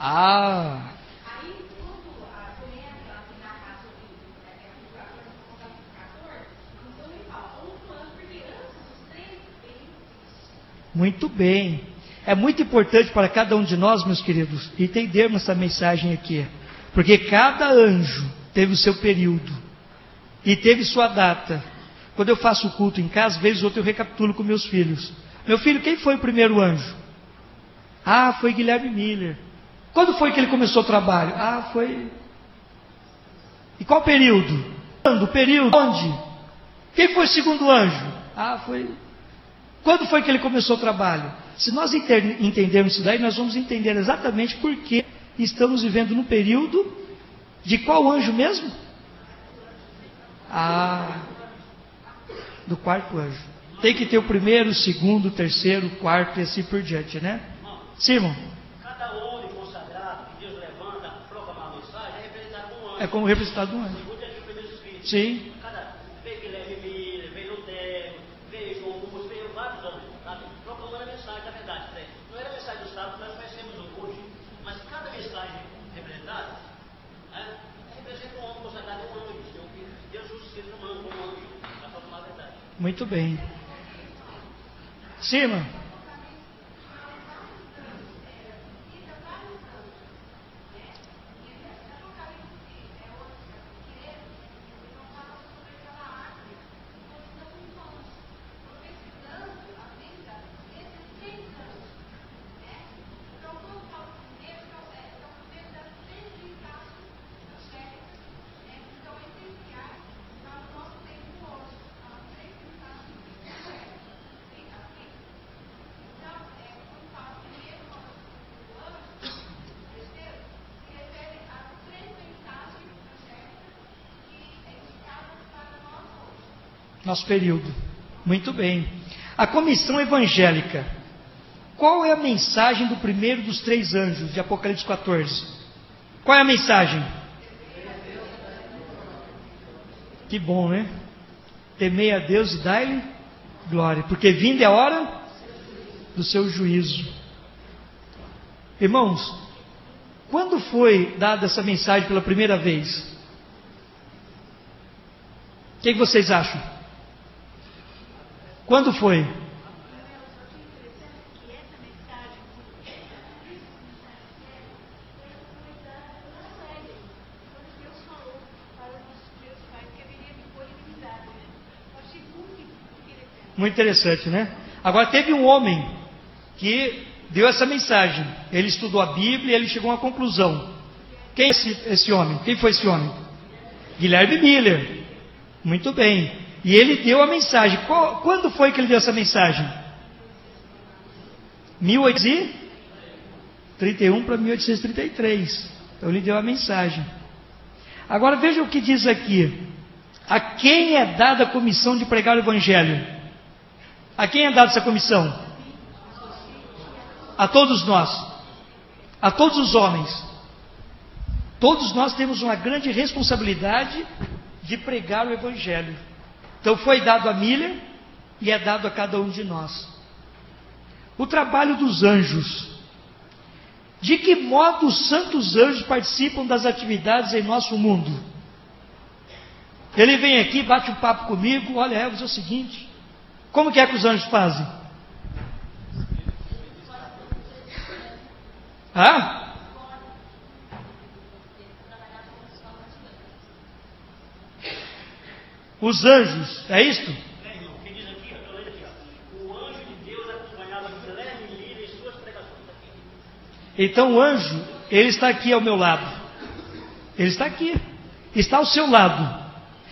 Ah, muito bem. É muito importante para cada um de nós, meus queridos, entendermos essa mensagem aqui. Porque cada anjo teve o seu período e teve sua data. Quando eu faço o culto em casa, vez ou outra eu recapitulo com meus filhos. Meu filho, quem foi o primeiro anjo? Ah, foi Guilherme Miller. Quando foi que ele começou o trabalho? Ah, foi... E qual período? Quando? Período? Onde? Quem foi o segundo anjo? Ah, foi... Quando foi que ele começou o trabalho? Se nós entendermos isso daí, nós vamos entender exatamente por que estamos vivendo no período de qual anjo mesmo? Ah, do quarto anjo. Tem que ter o primeiro, o segundo, o terceiro, o quarto e assim por diante, né? Sim, irmão? Cada homem consagrado que Deus levanta para proclamar a mensagem é representado por um anjo. É como representado por um anjo. Sim. Veio Guilherme Miller, veio Lutero, veio João Augusto, veio vários homens, sabe? Proclamando a mensagem, na verdade. Não era a mensagem do sábado que nós conhecemos hoje, mas cada mensagem representada representa um homem consagrado, um anjo. Deus justiça um anjo, para proclamar a verdade. Muito bem. Sim, irmão? Nosso período. Muito bem. A comissão evangélica. Qual é a mensagem do primeiro dos 3 anjos de Apocalipse 14? Qual é a mensagem? Que bom, né? Temei a Deus e dai-lhe glória, porque vinda é a hora do seu juízo. Irmãos, quando foi dada essa mensagem pela primeira vez? O que vocês acham? Quando foi? Muito interessante, né? Agora teve um homem que deu essa mensagem. Ele estudou a Bíblia e ele chegou a uma conclusão. Quem é esse homem? Quem foi esse homem? Guilherme Miller. Muito bem. E ele deu a mensagem. Quando foi que ele deu essa mensagem? 1831 para 1833. Então ele deu a mensagem. Agora veja o que diz aqui. A quem é dada a comissão de pregar o Evangelho? A quem é dada essa comissão? A todos nós. A todos os homens. Todos nós temos uma grande responsabilidade de pregar o Evangelho. Então foi dado a Miller e é dado a cada um de nós. O trabalho dos anjos. De que modo os santos anjos participam das atividades em nosso mundo? Ele vem aqui, bate um papo comigo, olha, é o seguinte, como que é que os anjos fazem? Os anjos, é isto? Quem diz aqui, estou lendo aqui, o anjo de Deus acompanhava Guilherme Miller em suas pregações. Então o anjo, ele está aqui ao meu lado. Ele está aqui, está ao seu lado.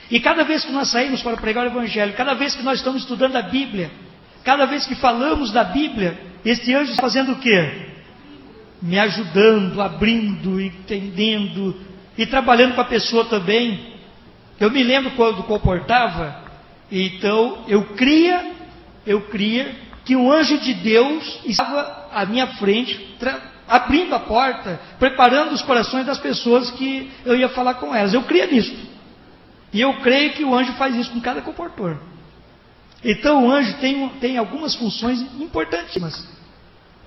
E cada vez que nós saímos para pregar o Evangelho, cada vez que nós estamos estudando a Bíblia, cada vez que falamos da Bíblia, este anjo está fazendo o quê? Me ajudando, abrindo, entendendo e trabalhando com a pessoa também. Eu me lembro quando comportava, então eu cria que um anjo de Deus estava à minha frente, abrindo a porta, preparando os corações das pessoas que eu ia falar com elas. Eu cria nisso. E eu creio que o anjo faz isso com cada comportor. Então o anjo tem algumas funções importantíssimas.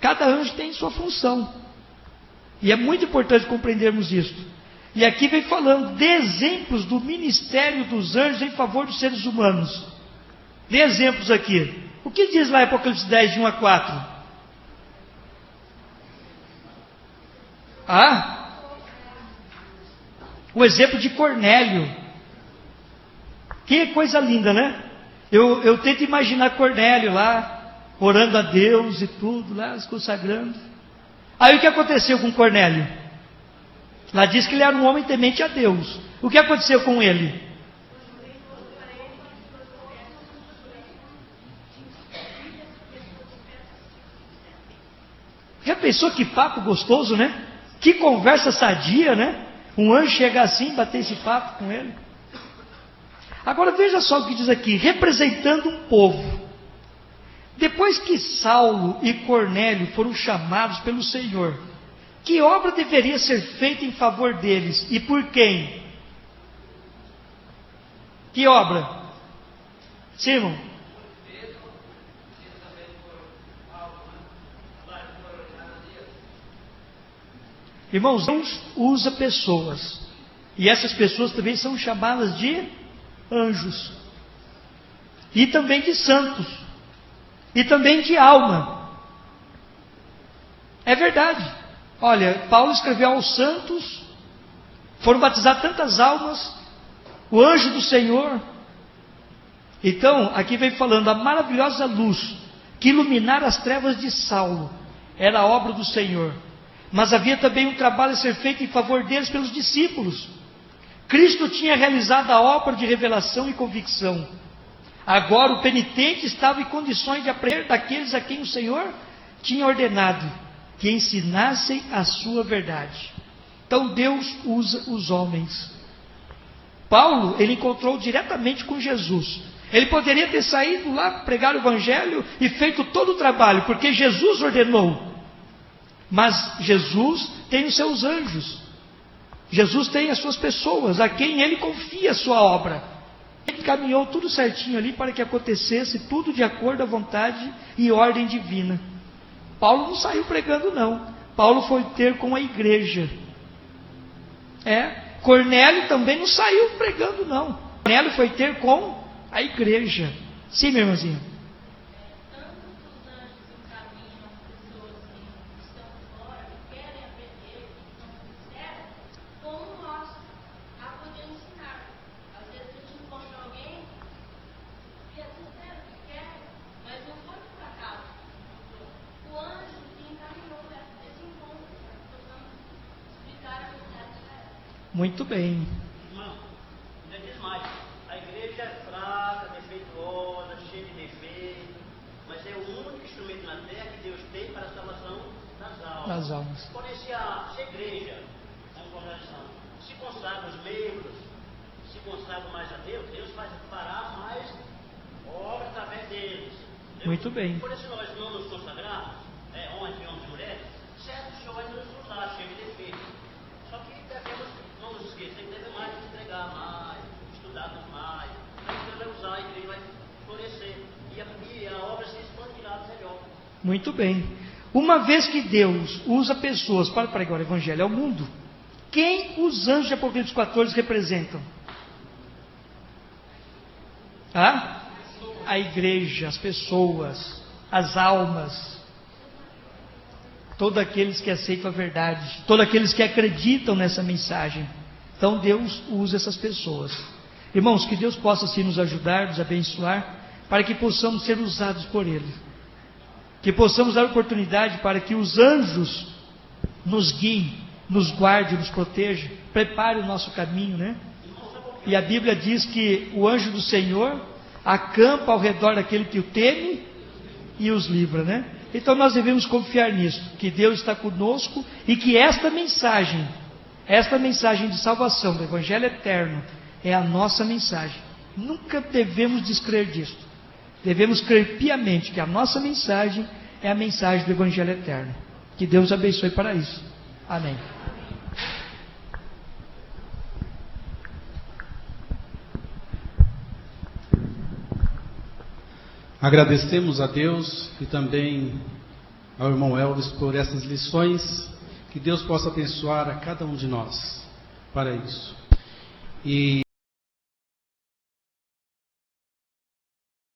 Cada anjo tem sua função. E é muito importante compreendermos isso. E aqui vem falando de exemplos do ministério dos anjos em favor dos seres humanos. Dê exemplos aqui. O que diz lá em Apocalipse 10, de 1 a 4? O exemplo de Cornélio. Que coisa linda, né? Eu tento imaginar Cornélio lá, orando a Deus e tudo, lá, se consagrando. Aí o que aconteceu com Cornélio? Lá diz que ele era um homem temente a Deus. O que aconteceu com ele? Já pensou que papo gostoso, né? Que conversa sadia, né? Um anjo chegar assim, bater esse papo com ele. Agora veja só o que diz aqui, representando um povo. Depois que Saulo e Cornélio foram chamados pelo Senhor, que obra deveria ser feita em favor deles e por quem? Que obra? Simão? Irmãos, Deus usa pessoas. E essas pessoas também são chamadas de anjos. E também de santos. E também de alma. É verdade. Olha, Paulo escreveu aos santos. Foram batizadas tantas almas. O anjo do Senhor. Então, aqui vem falando a maravilhosa luz que iluminara as trevas de Saulo. Era a obra do Senhor. Mas havia também um trabalho a ser feito em favor deles pelos discípulos. Cristo tinha realizado a obra de revelação e convicção. Agora o penitente estava em condições de aprender daqueles a quem o Senhor tinha ordenado que ensinassem a sua verdade. Então Deus usa os homens. Paulo, ele encontrou diretamente com Jesus. Ele poderia ter saído lá, pregar o evangelho e feito todo o trabalho, porque Jesus ordenou. Mas Jesus tem os seus anjos. Jesus tem as suas pessoas, a quem ele confia a sua obra. Ele caminhou tudo certinho ali para que acontecesse tudo de acordo à vontade e ordem divina. Paulo não saiu pregando não. Paulo foi ter com a igreja. Cornélio também não saiu pregando não. Cornélio foi ter com a igreja. Sim, minha irmãzinha. Muito bem. Irmão, ainda diz mais. A igreja é fraca, defeituosa, cheia de defeitos, mas é o único instrumento na terra que Deus tem para a salvação das almas. Porém, se a igreja, a congregação, se consagra os membros, se consagram mais a Deus, Deus faz parar mais obra através deles. Entendeu? Muito bem. Por isso nós não nos consagrarmos, homens e mulheres, certo, o Senhor vai nos usar, cheio de defeitos. Só que devemos não nos esquecer que deve mais entregar mais, estudarmos mais. Aí Deus vai usar, a igreja vai florescer e a obra se expandirá melhor. Muito bem. Uma vez que Deus usa pessoas para pregar o evangelho ao mundo, quem os anjos de Apocalipse 14 representam? A igreja, as pessoas, as almas. Todos aqueles que aceitam a verdade, todos aqueles que acreditam nessa mensagem. Então Deus usa essas pessoas. Irmãos, que Deus possa assim nos ajudar, nos abençoar, para que possamos ser usados por Ele. Que possamos dar oportunidade para que os anjos nos guiem, nos guardem, nos protejam, preparem o nosso caminho, né? E a Bíblia diz que o anjo do Senhor acampa ao redor daquele que o teme e os livra, né? Então nós devemos confiar nisso, que Deus está conosco e que esta mensagem de salvação, do Evangelho eterno, é a nossa mensagem. Nunca devemos descrer disto. Devemos crer piamente que a nossa mensagem é a mensagem do Evangelho eterno. Que Deus abençoe para isso. Amém. Agradecemos a Deus e também ao irmão Elvis por essas lições Que Deus possa abençoar a cada um de nós para isso. E